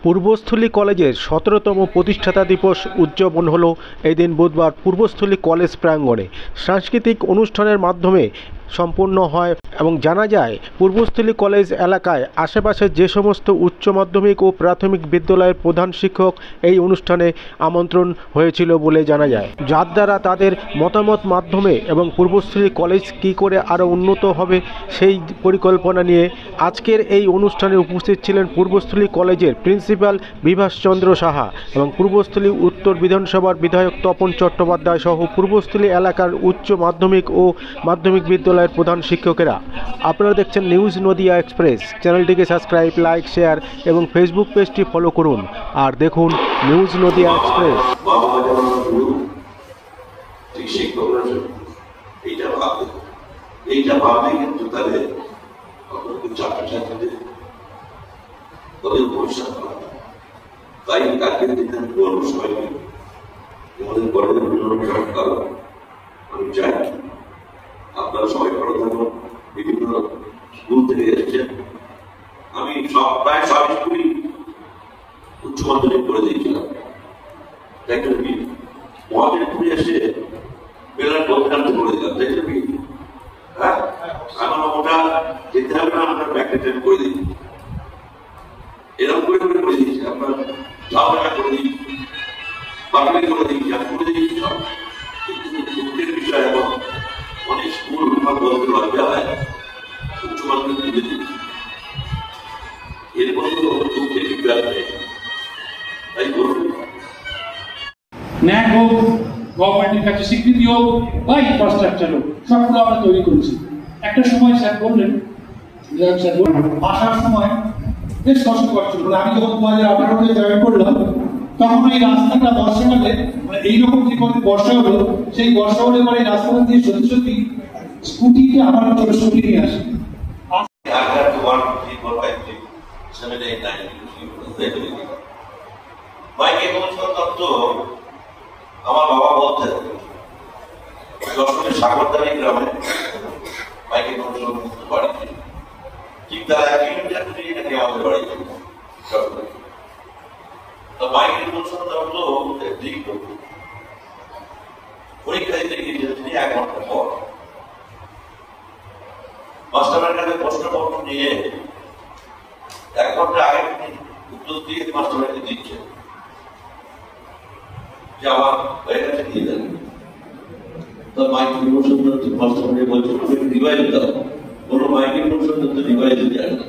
পূর্বস্থলী কলেজের 17তম প্রতিষ্ঠাতা দিবস উদযাপন হলো এদিন বুধবার পূর্বস্থলী কলেজ প্রাঙ্গণে। সাংস্কৃতিক অনুষ্ঠানের মাধ্যমে সম্পন্ন হয় এবং জানা যায় পূর্বস্থলী কলেজ এলাকায় আশেপাশে যে সমস্ত উচ্চ মাধ্যমিক ও প্রাথমিক বিদ্যালয়ের প্রধান শিক্ষক এই অনুষ্ঠানে আমন্ত্রণ হয়েছিল বলে জানা যায়, যার দ্বারা তাদের মতামত মাধ্যমে এবং পূর্বস্থলী কলেজ কী করে আরও উন্নত হবে সেই পরিকল্পনা নিয়ে আজকের এই অনুষ্ঠানে উপস্থিত ছিলেন পূর্বস্থলী কলেজের প্রিন্সিপাল বিভাস চন্দ্র সাহা এবং পূর্বস্থলী উত্তর বিধানসভার বিধায়ক তপন চট্টোপাধ্যায় সহ পূর্বস্থলী এলাকার উচ্চ মাধ্যমিক ও মাধ্যমিক বিদ্যালয়ের প্রধান শিক্ষকেরা। আপনারা দেখছেন নিউজ নদিয়া এক্সপ্রেস। চ্যানেলটিকে সাবস্ক্রাইব, লাইক, শেয়ার এবং ফেসবুক পেজটি ফলো করুন আর দেখুন নিউজ নদিয়া এক্সপ্রেস। এইটা ভাবলে কিন্তু তাদের ছাত্রছাত্রীদের ভবিষ্যৎ করা। তাই কালকের দিনে আমি বলবো সবাইকে আমাদের গর্বের কারণ আমি চাই আপনারা সবাই ভালো থাকুন। বিভিন্ন স্কুল থেকে এসেছেন, আমি প্রায় সব স্কুলই উচ্চ মাধ্যমিক করে দিয়েছিলাম। দেখবেন কি মহাদেবপুরে এসে বেলার বদনামতে করে দিলাম। দেখবেন কি হ্যাঁ আমার ওটা যেতে হবে না, আমরা ব্যাকটেন করে দিই, এরকম করে করে করে দিয়েছি। আপনার ঝামেলা করে দিই, বাকি করে দিই, যা করে দিই সব। কিন্তু দুঃখের বিষয় এবং অনেক স্কুল আমার বলতে লজ্জা হয় উচ্চ মাধ্যমিক তুলে দিচ্ছি, এর মতো দুঃখের বিষয় নেই। তাই বলুন ন্যাক হোক, গভর্নমেন্টের কাছে স্বীকৃতি হোক বা ইনফ্রাস্ট্রাকচার হোক, সবগুলো আমরা তৈরি করছি। একটা সময় স্যার বললেন, আসার সময় বেশ কষ্টকর ছিল। আমি যখন 2018-তে জয়েন করলাম তখন এই রাস্তাটা বর্ষাকালে মানে এইরকম যে কোনো বর্ষা হলো, সেই বর্ষা হলে পরে রাস্তাটা দিয়ে সত্যি সত্যি স্কুটিকে আমার ছোট স্কুটি নিয়ে আসে। আমার বাবা বলতেন যশোরের সাগরদানি গ্রামে বাইকে বাড়ি ঠিক তার 1 কিলোমিটার দূরে নাকি আমাদের বাড়ি ছিল। তো বাইকের তো দীর্ঘ পরীক্ষা দিতে গিয়েছিলেন তিনি 1 ঘন্টা পর। মাস্টারের কাছে প্রশ্নপত্র নিয়ে 1 ঘন্টা আগে উত্তর দিয়ে মাস্টারকে দিচ্ছে যে আমার হয়ে গেছে দিয়ে দেন। তো মাইকেল মাস্টার বলছে রিভাইজ দাও, কোনো মাইকেল তো রিভাইজ দেয় না।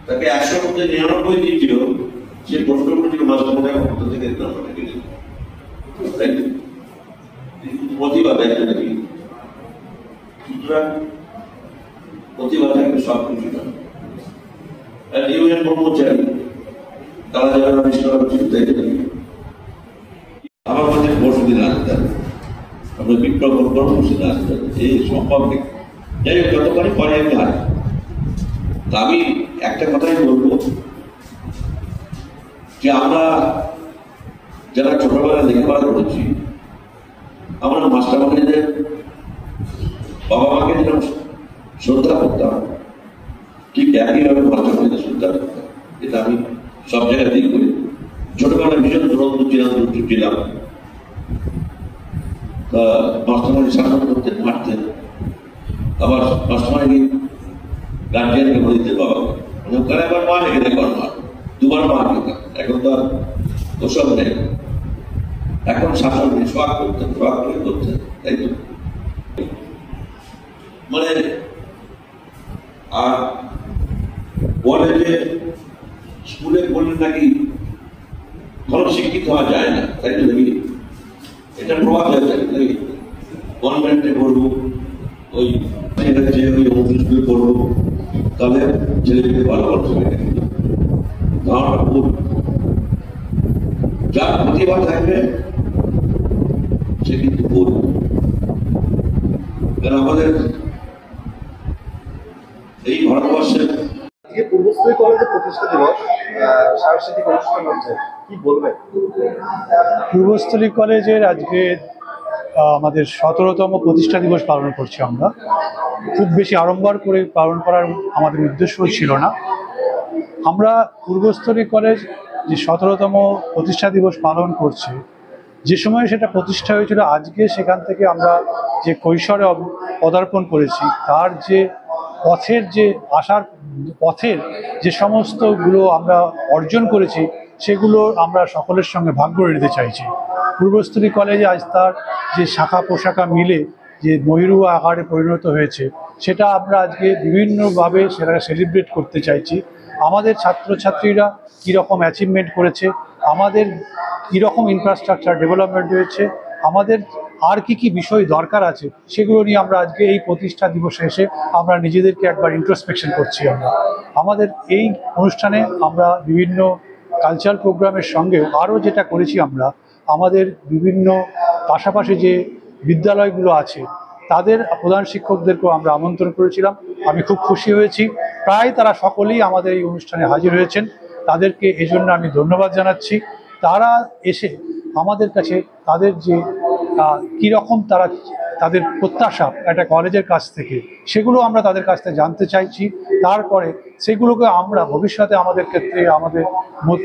তাকে 100 মধ্যে 99 দিয়েছিল, সে প্রশ্ন করেছিল মাস্টার থেকে প্রতিভা দেখে নাকি। সুতরাং প্রতিভা থাকবে সব কিছু না। ইউনিয়ন কর্মচারী তারা যারা আবিষ্কার দেখে নাকি আমার মধ্যে বসদিন আসতে হবে, আমরা বিপ্লব কর্মসূচিতে আসতে হবে, এই সম্ভব নেই। যাই হোক যতবারই পরে আমি আসি। আমি একটা কথাই বলবো যে আমরা যারা ছোটবেলায় লেখাপড়া করেছি, আমরা মাস্টারমশাইদের বাবা মাকে যেরকম শ্রদ্ধা করতাম, ঠিক একইভাবে মাস্টারমশাইদের শ্রদ্ধা করতাম। এটা আমি সব জায়গাতেই করি। ছোটবেলায় ভীষণ দুরন্ত ছিলাম, মাস্টারমশাই শাসন করতেন, মারতেন। আবার মাস্টারমশাই গার্জিয়ানকে বলে দিতে বাবা মানে ওখানে একবার মা রেখে দেয়, মা 2বার মা রেখে। এখন তো আর ওসব নেই, এখন শাসন নেই, সোয়াগ করতেন, সোয়াগ করে করতেন। তাই তো মানে আর বলে যে স্কুলে পড়লে নাকি ভালো শিক্ষিত হওয়া যায় না, তাই তো নাকি এটা প্রভাব হয়ে যায় নাকি। কনভেন্টে পড়বো, ওই স্কুলে পড়বো, তাহলে ছেলেকে ভালো করতে হবে। যার প্রতিভা থাকবে সে কিন্তু পড়বে। কারণ আমাদের এই ভারতবর্ষের পূর্বস্থলী কলেজের প্রতিষ্ঠা দিবস সাংস্কৃতিক অনুষ্ঠান হচ্ছে, কি বলবেন? পূর্বস্থলী কলেজের আজকে আমাদের 17তম প্রতিষ্ঠা দিবস পালন করছি আমরা। খুব বেশি আড়ম্বর করে পালন করার আমাদের উদ্দেশ্য ছিল না। আমরা পূর্বস্থলী কলেজ যে 17তম প্রতিষ্ঠা দিবস পালন করছে, যে সময় সেটা প্রতিষ্ঠা হয়েছিল, আজকে সেখান থেকে আমরা যে কৈশোরে পদার্পণ করেছি, তার যে পথের যে আসার পথের যে সমস্তগুলো আমরা অর্জন করেছি, সেগুলো আমরা সকলের সঙ্গে ভাগ করে নিতে চাইছি। পূর্বস্থলী কলেজে আজ তার যে শাখা পোশাখা মিলে যে ময়ূরুয়া আকারে পরিণত হয়েছে, সেটা আমরা আজকে বিভিন্নভাবে সেটা সেলিব্রেট করতে চাইছি। আমাদের ছাত্রছাত্রীরা কীরকম অ্যাচিভমেন্ট করেছে, আমাদের কীরকম ইনফ্রাস্ট্রাকচার ডেভেলপমেন্ট হয়েছে, আমাদের আর কি বিষয় দরকার আছে, সেগুলো নিয়ে আমরা আজকে এই প্রতিষ্ঠা দিবসে এসে আমরা নিজেদেরকে একবার ইন্ট্রোস্পেকশন করছি। আমাদের এই অনুষ্ঠানে আমরা বিভিন্ন কালচারাল প্রোগ্রামের সঙ্গেও আরও যেটা করেছি, আমরা আমাদের বিভিন্ন পাশাপাশি যে বিদ্যালয়গুলো আছে তাদের প্রধান শিক্ষকদেরকেও আমরা আমন্ত্রণ করেছিলাম। আমি খুব খুশি হয়েছি, প্রায় তারা সকলেই আমাদের এই অনুষ্ঠানে হাজির হয়েছেন। তাদেরকে এজন্য আমি ধন্যবাদ জানাচ্ছি। তারা এসে আমাদের কাছে তাদের যে কীরকম তাদের প্রত্যাশা একটা কলেজের কাছ থেকে, সেগুলো আমরা তাদের কাছ থেকে জানতে চাইছি। তারপরে সেগুলোকে আমরা ভবিষ্যতে আমাদের ক্ষেত্রে আমাদের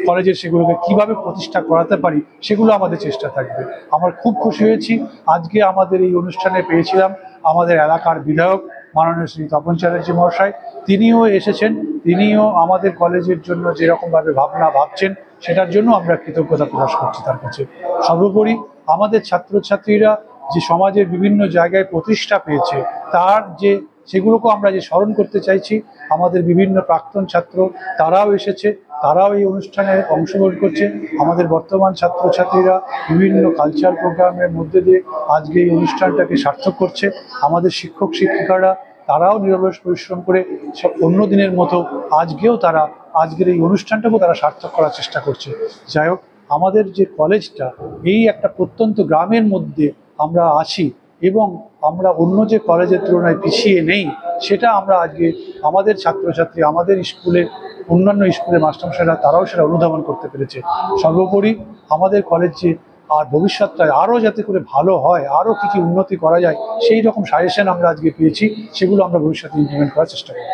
কলেজের সেগুলোকে কিভাবে প্রতিষ্ঠা করাতে পারি, সেগুলো আমাদের চেষ্টা থাকবে। আমার খুব খুশি হয়েছি আজকে আমাদের এই অনুষ্ঠানে পেয়েছিলাম আমাদের এলাকার বিধায়ক মাননীয় শ্রী তপন চ্যাটার্জি মহাশয়। তিনিও এসেছেন, তিনিও আমাদের কলেজের জন্য যেরকমভাবে ভাবছেন, সেটার জন্য আমরা কৃতজ্ঞতা প্রকাশ করছি তার কাছে। সর্বোপরি আমাদের ছাত্রছাত্রীরা যে সমাজের বিভিন্ন জায়গায় প্রতিষ্ঠা পেয়েছে, তার যে সেগুলোকেও আমরা যে স্মরণ করতে চাইছি। আমাদের বিভিন্ন প্রাক্তন ছাত্র তারাও এসেছে, তারাও এই অনুষ্ঠানে অংশগ্রহণ করছে। আমাদের বর্তমান ছাত্রছাত্রীরা বিভিন্ন কালচারাল প্রোগ্রামের মধ্যে দিয়ে আজকে এই অনুষ্ঠানটাকে সার্থক করছে। আমাদের শিক্ষক শিক্ষিকারা তারাও নিরলস পরিশ্রম করে সব অন্য দিনের মতো আজকেও তারা আজকের এই অনুষ্ঠানটাকেও তারা সার্থক করার চেষ্টা করছে। যাই হোক, আমাদের যে কলেজটা এই একটা প্রত্যন্ত গ্রামের মধ্যে আমরা আছি এবং আমরা অন্য যে কলেজের তুলনায় পিছিয়ে নেই, সেটা আমরা আজকে আমাদের ছাত্রছাত্রী, আমাদের স্কুলের অন্যান্য স্কুলের মাস্টারমশাইরা তারাও সেটা অনুধাবন করতে পেরেছে। সর্বোপরি আমাদের কলেজে আর ভবিষ্যৎটা আরও যাতে করে ভালো হয়, আরও কী উন্নতি করা যায়, সেই রকম সাজেশন আমরা আজকে পেয়েছি, সেগুলো আমরা ভবিষ্যতে ইমপ্লিমেন্ট করার চেষ্টা করব।